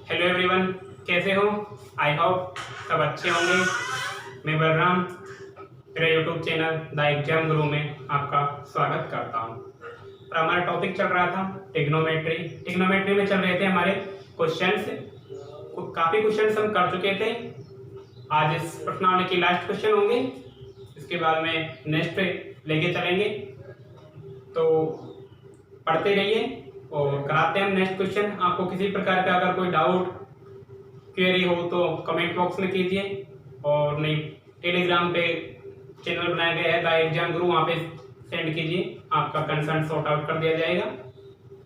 Hello everyone, कैसे हो? I hope सब अच्छे होंगे। मैं बलराम मेरे यूट्यूब चैनल द एग्जाम गुरु में आपका स्वागत करता हूं। और हमारा टॉपिक चल रहा था टिग्नोमेट्री। टिग्नोमेट्री में चल रहे थे हमारे क्वेश्चंस। काफ़ी क्वेश्चंस हम कर चुके थे। आज इस प्रश्नावली की लास्ट क्वेश्चन होंगे, इसके बाद में नेक्स्ट लेके चलेंगे। तो पढ़ते रहिए और कराते हैं हम नेक्स्ट क्वेश्चन। आपको किसी प्रकार का अगर कोई डाउट क्वेरी हो तो कमेंट बॉक्स में कीजिए, और नहीं टेलीग्राम पे चैनल बनाया गया है द एग्जाम गुरु, वहाँ पे सेंड कीजिए, आपका कंसर्न सॉर्ट आउट कर दिया जाएगा।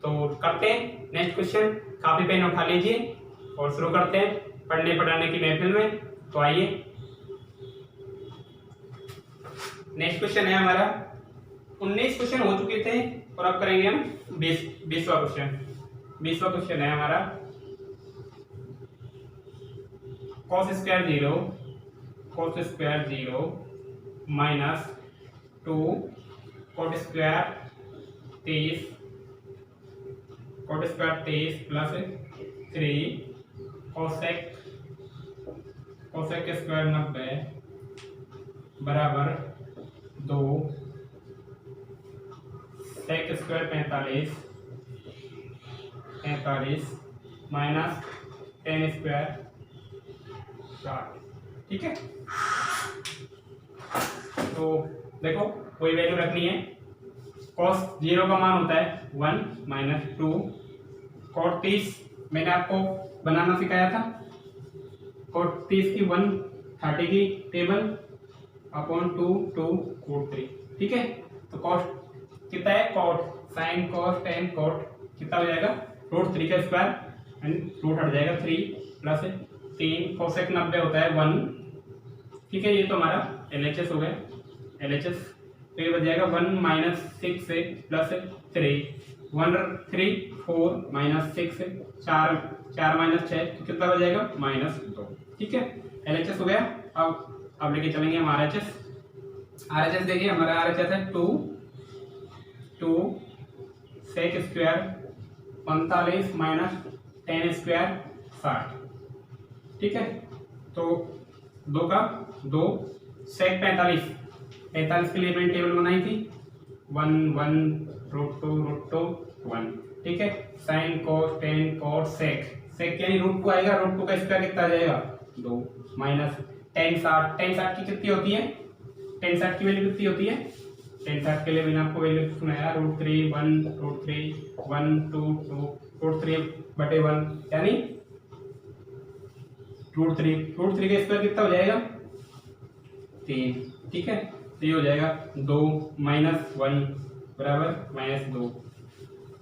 तो करते हैं नेक्स्ट क्वेश्चन। कापी पेन उठा लीजिए और शुरू करते हैं पढ़ने पढ़ाने की महफिल में। तो आइए, नेक्स्ट क्वेश्चन है हमारा 19 क्वेश्चन हो चुके थे और अब करेंगे हम 20वां क्वेश्चन। 20वां क्वेश्चन है हमारा cos square 0 minus 2 cot square 23 plus 3 cosec square 90 बराबर 2 sec square 45 minus tan square 60। ठीक है, तो देखो कोई वैल्यू रखनी है। cos 0 का मान होता है 1 माइनस 2 cot 30 मैंने आपको बनाना सिखाया था। cot 30 की 130 की टेबल अपॉन 2 cot 3। ठीक है, तो cos कितना है? cot sin cos tan cot कितना हो जाएगा? √3 का स्क्वायर एंड रूट हट जाएगा 3 प्लस 3 कोसेक 90 होता है 1। ठीक है, ये तो हमारा LHS हो गया। LHS तो ये बच जाएगा 1 माइनस 6 से प्लस 3 1 3 4 माइनस 6 4 माइनस 6 तो कितना बच जाएगा? -2। ठीक है, LHS हो गया। अब लेके चलेंगे हम RHS देखिए, हमारा RHS है 2 sec square 45 minus tan square 60। ठीक है, तो 2 का 2 सेक 45 के लिए मैंने टेबल बनाई थी 1 1 √2 1। ठीक है, sin cos tan cot sec यानी √2 आएगा। √2 का स्क्वायर कितना आ जाएगा? 2 माइनस टेन 60 की कितनी होती है? टेन 60 की वैल्यू कितनी होती है? टेन 60 के लिए मैंने आपको वैल्यू सुनाया √3 1 √3 1 2 √3 बटे 1 यानी √3 का स्क्वायर कितना हो जाएगा? 3। ठीक है, तो ये हो जाएगा 2 माइनस 1 बराबर -2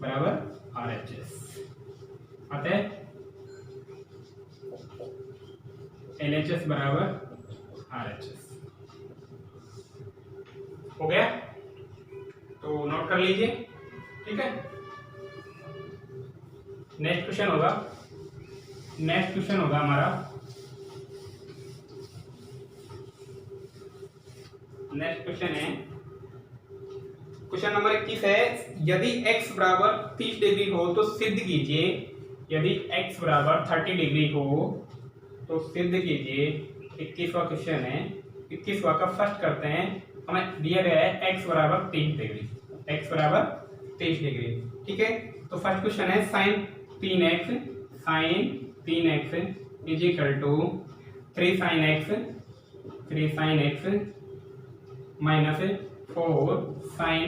बराबर RHS आता है। LHS बराबर RHS हो गया, तो नोट कर लीजिए। ठीक है, नेक्स्ट क्वेश्चन होगा हमारा नेक्स्ट क्वेश्चन है क्वेश्चन नंबर 21 है। यदि x बराबर 30 डिग्री हो तो सिद्ध कीजिए। यदि x बराबर 30 डिग्री हो तो सिद्ध कीजिए। 21वां क्वेश्चन है। 21वां का फर्स्ट करते हैं। हमें दिया गया है x बराबर 30 डिग्री। ठीक है, तो फर्स्ट क्वेश्चन है sin 3x is equal to 3 sin x minus 4 sin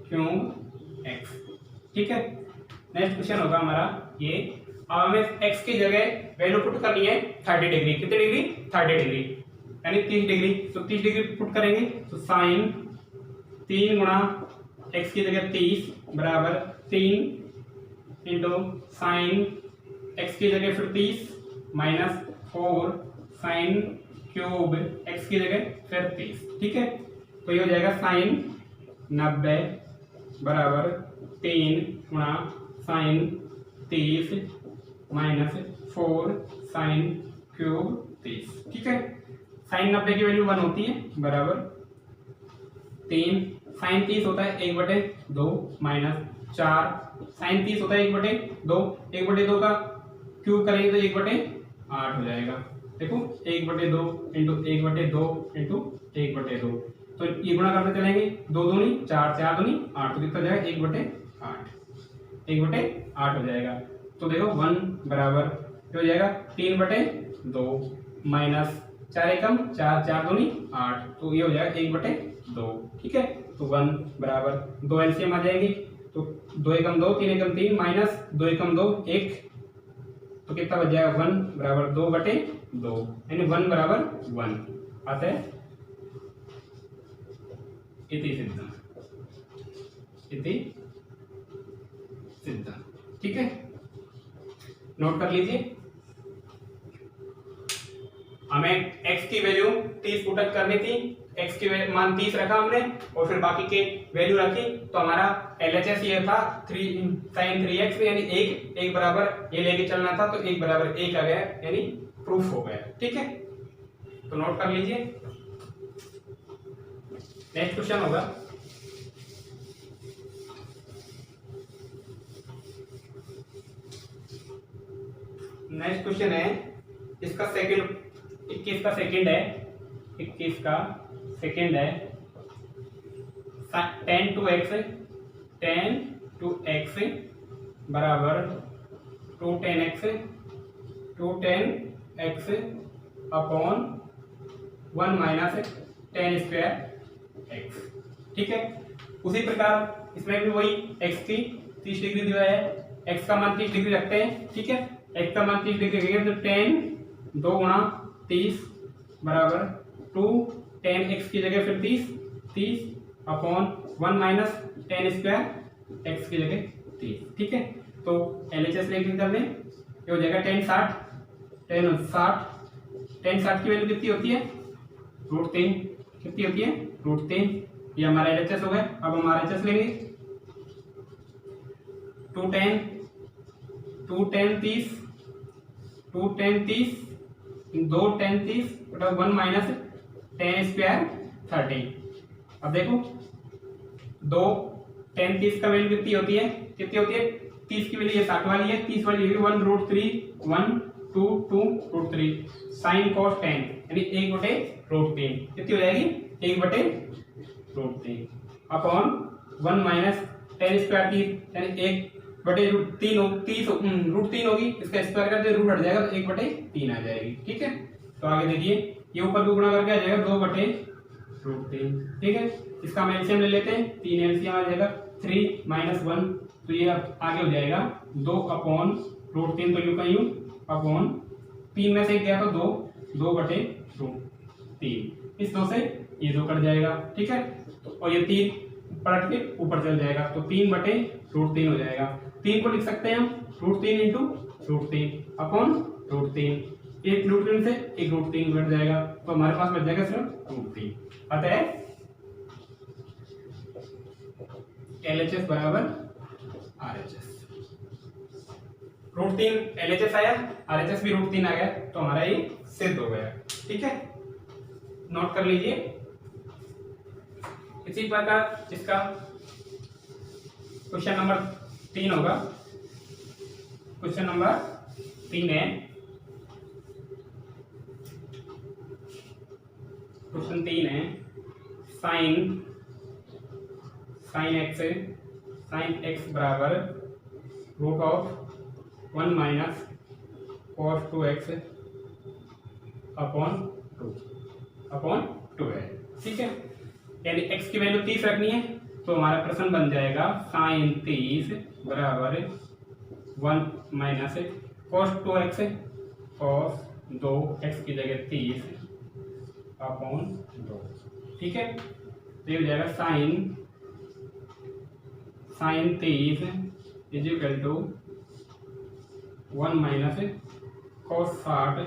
cube x। ठीक है, नेक्स्ट क्वेश्चन होगा हमारा ये। अब हमें x की जगह वैल्यू पुट करनी है 30 डिग्री। कितनी डिग्री? 30 डिग्री यानी 30 डिग्री। तो 30 डिग्री पुट करेंगे तो साइन 3 गुणा x की जगह 30 बराबर 3 इंटू साइन x की जगह फिर 30 माइनस 4 साइन क्यूब x की जगह फिर 30। ठीक है, तो ये हो जाएगा साइन 90 बराबर 3 गुणा साइन 30 माइनस 4 साइन क्यूब 30। ठीक है, साइन 90 की वैल्यू 1 होती है बराबर 3 साइन 30 होता है 1/2 माइनस 4 साइन 30 होता है 1/2। 1/2 का क्यूब करेंगे तो 1/8 हो जाएगा। देखो 1/2 इंटू 1/2 इंटू 1/2, तो ये गुणा करते चलेंगे, 2 दूनी 4, 4 दूनी 8, तो कितना जाएगा 1/8, 1/8 हो जाएगा। तो देखो 1 बराबर क्या हो जाएगा 3/2 माइनस 4 एकम 4, 4 दूनी 8, तो ये हो जाएगा 1/2। ठीक है, तो 1 बराबर 2 एलसीएम आ जाएगी, तो 2 एकम 2, 3 एकम 3 माइनस 2 एकम 2 1, तो कितना बच जाएगा 1 बराबर 2/2, यानी 1 बराबर 1 आता है। इति सिद्धम, इति सिद्धम। ठीक है, नोट कर लीजिए। हमें x की वैल्यू 30 पुटअप करनी थी, x की मान 30 रखा हमने और फिर बाकी के वैल्यू रखी, तो हमारा LHS ये था 3 sin 3x, यानी 1 बराबर ये लेके चलना था, तो 1 बराबर 1 आ गया, यानी प्रूफ हो गया। ठीक है, तो नोट कर लीजिए। नेक्स्ट क्वेश्चन होगा नेक्स्ट क्वेश्चन है इसका सेकंड, 21 का सेकंड है, 21 का सेकंड है 10 to x बराबर 210x upon 1 minus 10 square x। ठीक है, उसी प्रकार इसमें भी वही x की 30 डिग्री दिया है, x का मान 30 डिग्री रखते हैं। ठीक है, x का मान 30 डिग्री रखेंगे तो 10 2 गुणा 30 बराबर 2, 10x की जगह फिर 30 अपॉन 1 माइनस 10 स्क्वायर x की जगह 30। ठीक है, तो LHS लेके कर दें, ये हो जाएगा 10 60 की वैल्यू कितनी होती है √3, कितनी होती है √3, ये हमारा LHS हो गया। अब हम RHS लेंगे, 210 30 2 10 30 बटा 1 माइनस 10 स्क्वायर 30। अब देखो 2 10 30 का वैल्यू कितनी होती है 30 की वैल्यू ये 60 वाली है, 30 वाली 1 √3 1 2 2 √3 साइन कॉस 10, यानी 1/√3 कितनी हो जाएगी 1/√3 अपॉन 1 माइनस 10 स्क्वायर 30, यानी 1/3 √3 होगी, इसका स्क्वायर करते रूट हट जाएगा तो 1/3 आ जाएगी। ठीक है, तो आगे देखिए ये ऊपर को गुणा करके आ जाएगा 2/√3। ठीक है, इसका हम एलसीएम ले लेते हैं, 3 एलसीएम आ जाएगा 3 माइनस 1, तो ये आगे हो जाएगा 2 अपॉन √3, तो यू का यू अपॉन 3 में से एक गया तो 2/√3, इस 2 से ये 2 कट जाएगा। ठीक है, और ये 3 पलट के ऊपर चल जाएगा, तो 3/√3 हो जाएगा। 3 को लिख सकते हैं हम √3 इंटू √3 अपॉन √3, एक √3 से एक √3 घट जाएगा, तो हमारे पास बच जाएगा सिर्फ √3। अतः LHS बराबर RHS, √3 LHS आया, RHS भी √3 आ गया, तो हमारा ये सिद्ध हो गया। ठीक है, नोट कर लीजिए। इसी प्रकार इसका क्वेश्चन नंबर 3 होगा। क्वेश्चन नंबर 3 है, क्वेश्चन 3 है साइन x बराबर √1 माइनस cos 2x अपॉन 2 है। ठीक है, यानी x की वैल्यू 30 रखनी है, तो हमारा प्रश्न बन जाएगा साइन 30 बराबर 1 minus cos 2x, cos 2x की जगह 30 अपॉन 2। ठीक है, तो ये हो जाएगा sin 30 is equal to 1 minus cos 60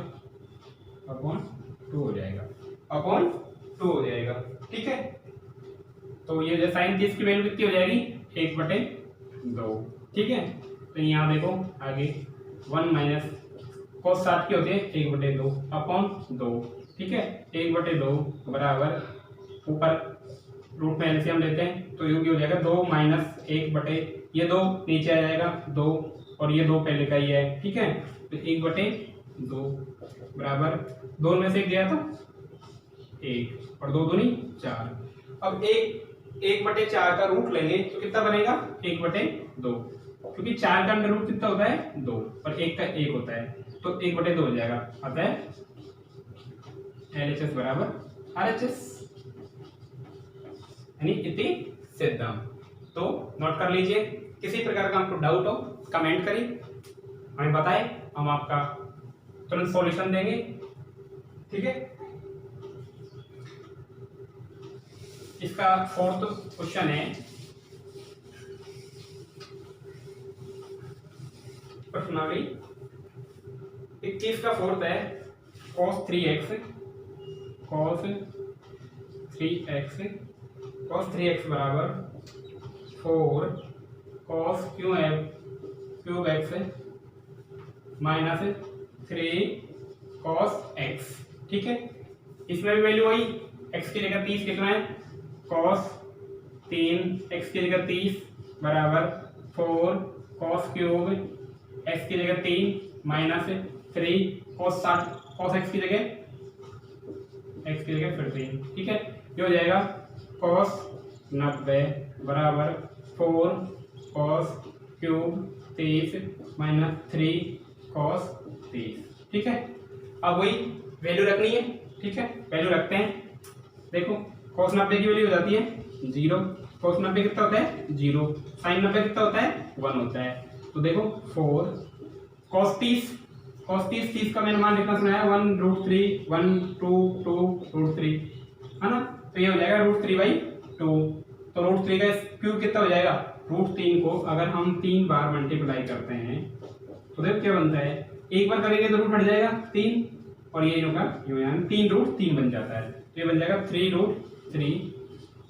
upon 2 हो जाएगा, अपॉन 2 हो जाएगा। ठीक है, तो ये जो साइन 30 की वैल्यू कितनी हो जाएगी 1/2। ठीक है, तो यहाँ देखो आगे 1 माइनस cos 60 की होती है 1/2 अपॉन 2। ठीक है, 1/2 बराबर ऊपर रूट में एलसीएम लेते हैं, तो यू की हो जाएगा 2 माइनस 1/2 ये 2 नीचे आ जाएगा 2 और ये 2 पहले का ही है, ठीक है। तो 1/2 बराबर 2 में से गया था 1 और 2 दूनी 4। अब 1/4 का रूट लेंगे तो कितना बनेगा 1/2, क्योंकि 4 का अंडर रूट कितना होता है 2 और 1 का 1 होता है, तो 1/2 हो जाएगा। अतः LHS बराबर RHS यानी इति सिद्धम। तो नोट कर लीजिए, किसी प्रकार का आपको डाउट हो कमेंट करिए, हमें बताएं, हम आपका तुरंत सॉल्यूशन देंगे, ठीक है। इसका 4th क्वेश्चन है, प्रश्नावली 21 का 4th है, cos 3x बराबर 4 cos cube x minus 3 cos x, ठीक है। इसमें भी वैल्यू वही, x की जगह 30 कितना है cos 3 x की जगह 30 बराबर 4 cos क्यूब x की जगह 3 माइनस 3 cos 60 cos x की जगह फिर 3, ठीक है। ये हो जाएगा cos 90 बराबर 4 cos क्यूब 30 माइनस 3 cos 30, ठीक है। अब वही वैल्यू रखनी है, ठीक है, वैल्यू रखते हैं। देखो cos 90 की वैल्यू हो जाती है 0, cos 90 कितना होता है 0, sin 90 कितना होता है 1 होता है। तो देखो 4 cos 30 का मैंने मान लिखना सुनाया 1√3 1 2 2 √3, है ना। तो ये हो जाएगा √3/2। तो √3 का क्यूब कितना हो जाएगा, √3 को अगर हम 3 बार मल्टीप्लाई करते हैं तो देखो क्या बनता है, एक बार करेंगे तो रूट हट जाएगा 3 और ये होगा 3√3 बन जाता है। तो ये बन जाएगा 3√3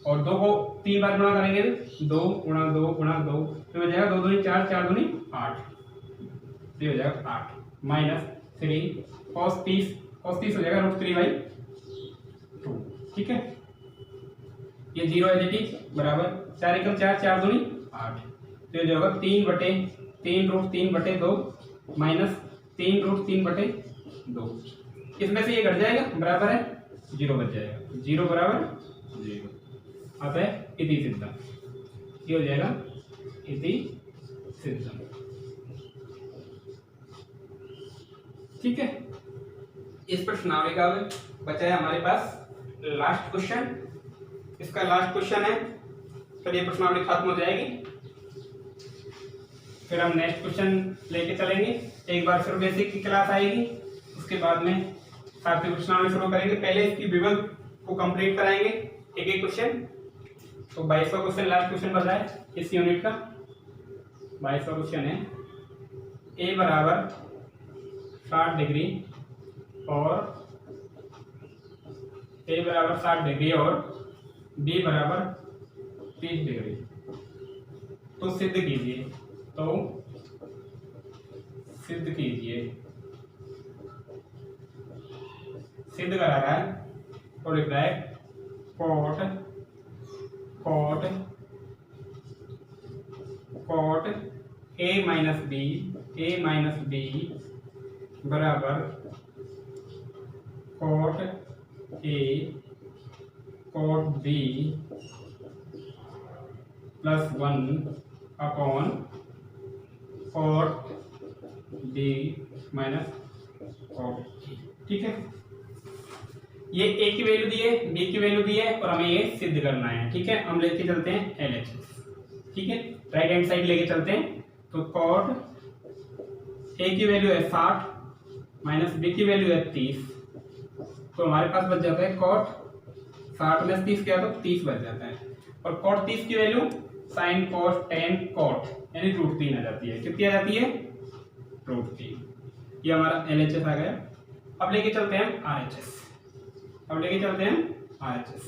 और 2 को 3 बार गुणा करेंगे 2 गुणा 2 गुणा 2, तो बन जाएगा 2 दूनी 4 4 दूनी 8, ये हो जाएगा 8 माइनस 3 cos 30 हो जाएगा √3/2, ठीक है। ये 0 है ठीक बराबर 4 एकम 4 4 दूनी 8, तो ये होगा 3/3 माइनस 3√3/2, इसमें से ये घट जाएगा बराबर है 0 बच जाएगा, 0 बराबर 0। अतः इति सिद्धम, ये हो जाएगा इति सिद्धम, ठीक है। इस प्रश्नावली का बचा है हमारे पास लास्ट क्वेश्चन, इसका लास्ट क्वेश्चन है, फिर ये प्रश्नावली खत्म हो जाएगी, फिर हम नेक्स्ट क्वेश्चन लेके चलेंगे। एक बार फिर बेसिक की क्लास आएगी, उसके बाद में 7वीं प्रश्नावली शुरू करेंगे। पहले इसकी विवरण को कंप्लीट कराएंगे एक एक क्वेश्चन। तो 22वां क्वेश्चन लास्ट क्वेश्चन बचा है इस यूनिट का। 22वां क्वेश्चन है a बराबर 60 डिग्री और a बराबर 60 डिग्री और b बराबर 30 डिग्री, तो सिद्ध कीजिए। तो सिद्ध कीजिए, सिद्ध करा रहा है तो लिख रहा है कॉट a माइनस बी बराबर cot a cot b plus 1 upon cot b minus cot a, ठीक है। ये a की वैल्यू दी है, b की वैल्यू दी है और हमें ये सिद्ध करना है, ठीक है। हम लेके चलते हैं LHS, ठीक है, राइट हैंड साइड लेके चलते हैं। तो कॉट a की वैल्यू है 60 माइनस b की वैल्यू है 30, तो हमारे पास बच जाता है कॉट 60 में 30 क्या तो 30 बच जाता है, और कॉट 30 की value sin cos tan cot यानी √3 आ जाती है। कितनी आ जाती है √3। ये हमारा LHS आ गया। अब लेके चलते हैं RHS,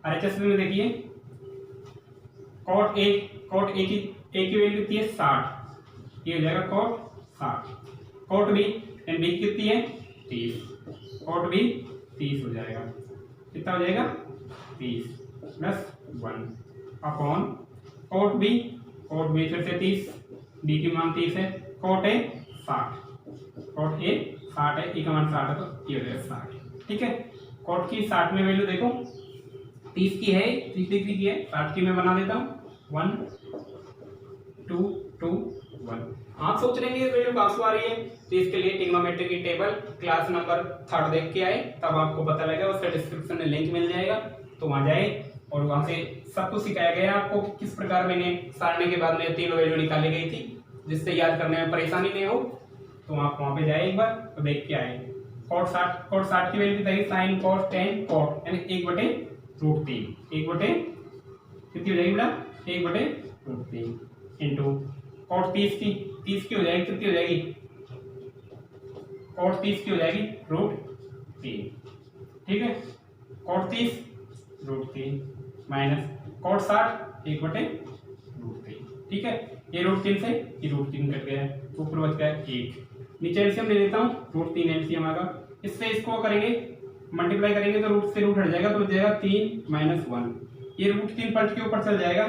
RHS में देखिए कॉट ए की वैल्यू कितनी है 60, ये हो जाएगा cot 60, cot B and B कितनी है 30, कॉट बी 30 हो जाएगा, कितना हो जाएगा 30 plus 1 upon cot cot B फिर से 30, डी की मान 30 है, कोट ए 60, कोट ए 60 है, ई का मान 60 है तो ये हो जाएगा 60। ठीक है, कोट की 60 में वैल्यू देखो 30 की है, 30 डिग्री की है, 60 की मैं बना देता हूँ 1 2 2 1। आप सोच रहे हैं ये वैल्यू कहाँ से आ रही है, तो इसके लिए ट्रिग्नोमेट्री की टेबल क्लास नंबर 3 देख के आए, तब आपको पता लगेगा। उसका डिस्क्रिप्शन में लिंक मिल जाएगा, तो वहाँ जाए और वहाँ से सब कुछ सिखाया गया है आपको किस प्रकार मैंने सारणी के बाद में तीनों वैल्यू निकाली गई थी, जिससे याद करने में परेशानी नहीं हो। तो आप वहाँ पे जाए एक बार तो देख के आए। कोट 60 की वैल्यू कितनी, साइन कोस टेन कोट यानी 1/√3, 1/, कितनी हो जाएगी बेटा 1/√3 इंटू कोट 30 की हो जाएगी, कितनी हो जाएगी, कोट 30 की हो जाएगी √3। ठीक है, कोट 30 √3 माइनस कोट 60 1/√3। ठीक है, ये √3 से ये √3 कट गया, ऊपर बच गया 1, नीचे एलसीएम ले लेता हूँ, √3 एलसीएम आएगा, इससे इसको करेंगे मल्टीप्लाई करेंगे तो रूट से रूट हट जाएगा, तो बच जाएगा 3 - 1। ये √3 पलट के ऊपर चल जाएगा,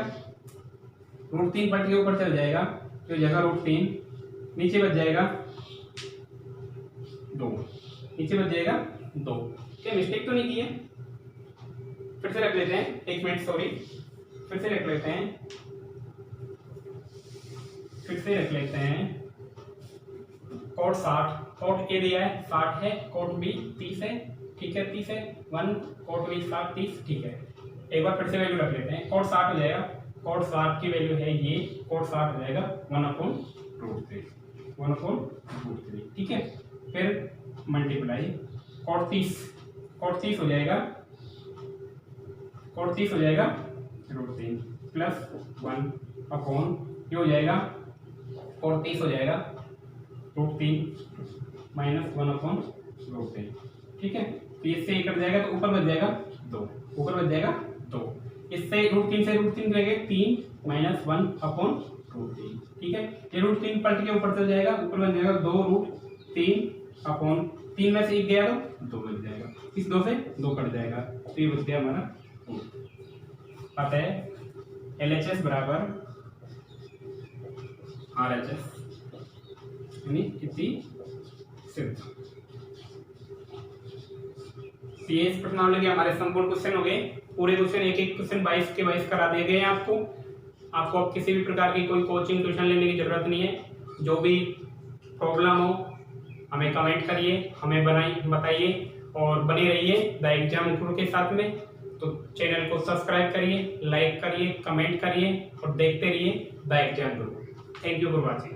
√3 पलट के ऊपर चल जाएगा तो जगह √3, नीचे बच जाएगा 2, नीचे बच जाएगा 2। क्या मिस्टेक तो नहीं की है, फिर से रख लेते हैं, 1 मिनट सॉरी, फिर से रख लेते हैं, कोट 60, कोट ए दिया है 60 है, कोट बी 30 है, ठीक है 30 है 1, कोट बी 60 30, ठीक है। एक बार फिर से वैल्यू रख लेते हैं, कोट 60 हो जाएगा, कोट 60 की वैल्यू है ये, कोट 60 हो जाएगा 1/√3, 1/√3। ठीक है, फिर मल्टीप्लाई कोट 30 हो जाएगा, कोट 30 हो जाएगा √3 प्लस 1 अपॉन ये हो जाएगा, कोट 30 हो जाएगा √3 माइनस 1/√3। ठीक है, तो इससे कट जाएगा तो ऊपर बच जाएगा 2, ऊपर बच जाएगा 2, इससे √3 से √3 जाएगा 3 माइनस 1/√3। ठीक है, ये √3 पलट के ऊपर चल जाएगा, ऊपर बन जाएगा 2√3 अपॉन 3 में से 1 गया तो 2 बच जाएगा, इस 2 से 2 कट जाएगा, तो ये बच गया हमारा। पता है LHS बराबर RHS यानी कितनी सिद्ध। PS प्रश्नावली के हमारे संपूर्ण क्वेश्चन हो गए, पूरे क्वेश्चन एक क्वेश्चन 22 के 22 करा दिए गए हैं आपको अब किसी भी प्रकार की कोई कोचिंग ट्यूशन लेने की जरूरत नहीं है। जो भी प्रॉब्लम हो हमें कमेंट करिए, हमें बताइए और बने रहिए द एग्जाम गुरु के साथ में। तो चैनल को सब्सक्राइब करिए, लाइक करिए, कमेंट करिए और देखते रहिए the exam Guru. Thank you for watching.